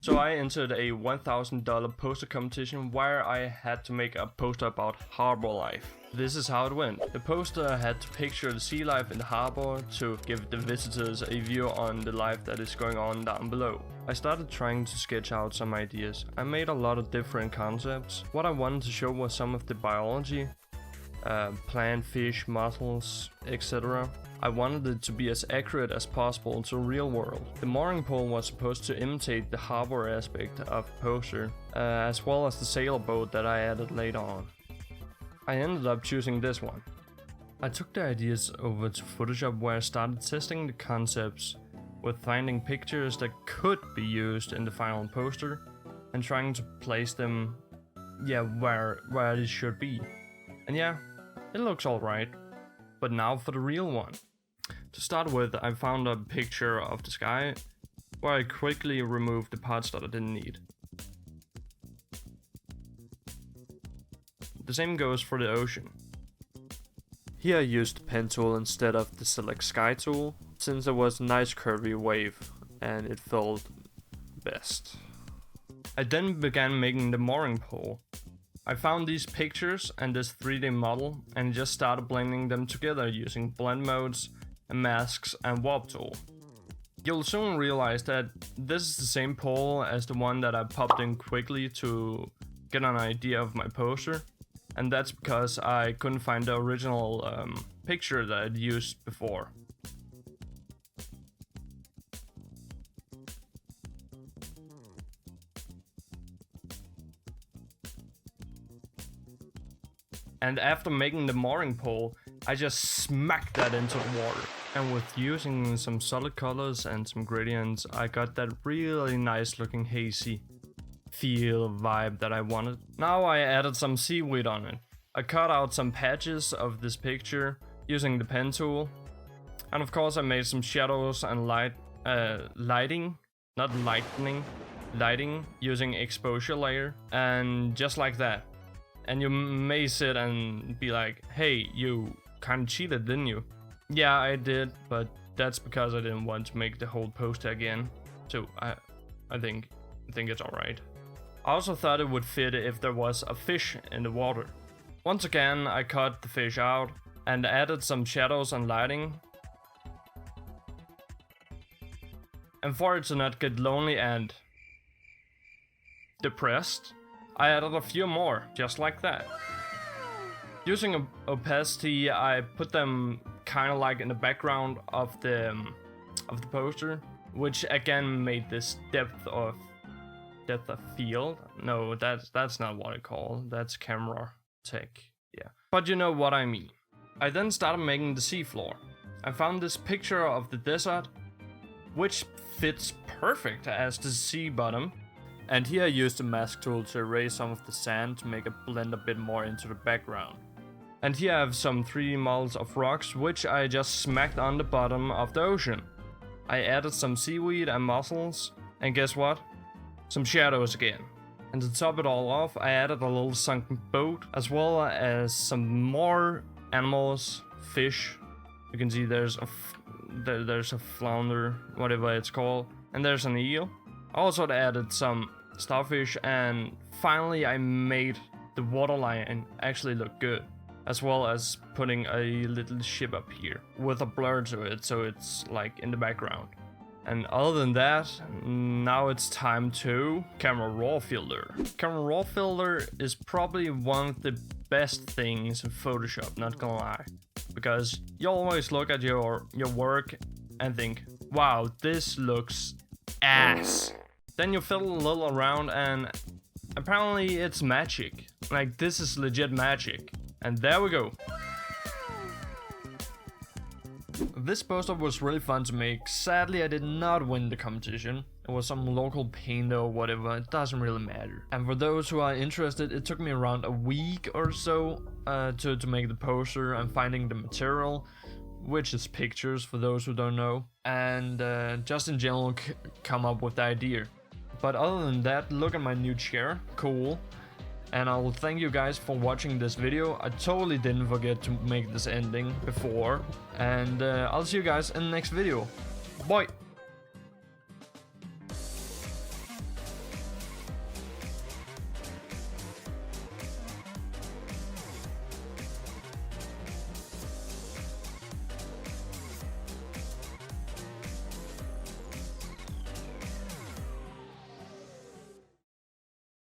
So I entered a $1,000 poster competition where I had to make a poster about harbor life. This is how it went. The poster had to picture the sea life in the harbor to give the visitors a view on the life that is going on down below. I started trying to sketch out some ideas. I made a lot of different concepts. What I wanted to show was some of the biology, plant, fish, mussels, etc. I wanted it to be as accurate as possible to the real world. The mooring pole was supposed to imitate the harbor aspect of the poster, as well as the sailboat that I added later on. I ended up choosing this one. I took the ideas over to Photoshop where I started testing the concepts with finding pictures that could be used in the final poster and trying to place them where it should be. And yeah, it looks alright. But now for the real one. To start with, I found a picture of the sky where I quickly removed the parts that I didn't need. The same goes for the ocean. Here I used the pen tool instead of the select sky tool, since there was a nice curvy wave and it felt best. I then began making the mooring pole. I found these pictures and this 3D model and just started blending them together using blend modes, and masks and warp tool. You'll soon realize that this is the same pole as the one that I popped in quickly to get an idea of my poster, and that's because I couldn't find the original picture that I'd used before. And after making the mooring pole, I just smacked that into the water. And with using some solid colors and some gradients, I got that really nice looking hazy feel vibe that I wanted. Now I added some seaweed on it. I cut out some patches of this picture using the pen tool. And of course I made some shadows and lighting using exposure layer. And just like that. And you may sit and be like, hey, you kinda cheated, didn't you? Yeah, I did, but that's because I didn't want to make the whole poster again. So I think it's alright. I also thought it would fit if there was a fish in the water. Once again, I cut the fish out and added some shadows and lighting. And for it to not get lonely and depressed, I added a few more, just like that. Using opacity, I put them kind of like in the background of the poster, which again made this depth of field. No, that's not what I call. That's camera tech. Yeah, but you know what I mean. I then started making the seafloor. I found this picture of the desert, which fits perfect as the sea bottom. And here I used the mask tool to erase some of the sand to make it blend a bit more into the background. And here I have some 3D models of rocks, which I just smacked on the bottom of the ocean. I added some seaweed and mussels, and guess what? Some shadows again. And to top it all off, I added a little sunken boat, as well as some more animals, fish. You can see there's a flounder, whatever it's called, and there's an eel. I also added some starfish, and finally I made the waterline actually look good, as well as putting a little ship up here with a blur to it, so it's like in the background. And other than that, now it's time to camera raw filter. Camera raw filter is probably one of the best things in Photoshop, not gonna lie, because you always look at your work and think, wow, this looks ass. Then you fiddle a little around and apparently it's magic. Like, this is legit magic. And there we go. This poster was really fun to make. Sadly, I did not win the competition. It was some local painter or whatever, it doesn't really matter. And for those who are interested, it took me around a week or so to make the poster and finding the material, which is pictures for those who don't know, and just in general come up with the idea. But other than that, look at my new chair, cool. And I'll thank you guys for watching this video. I totally didn't forget to make this ending before. And I'll see you guys in the next video. Bye!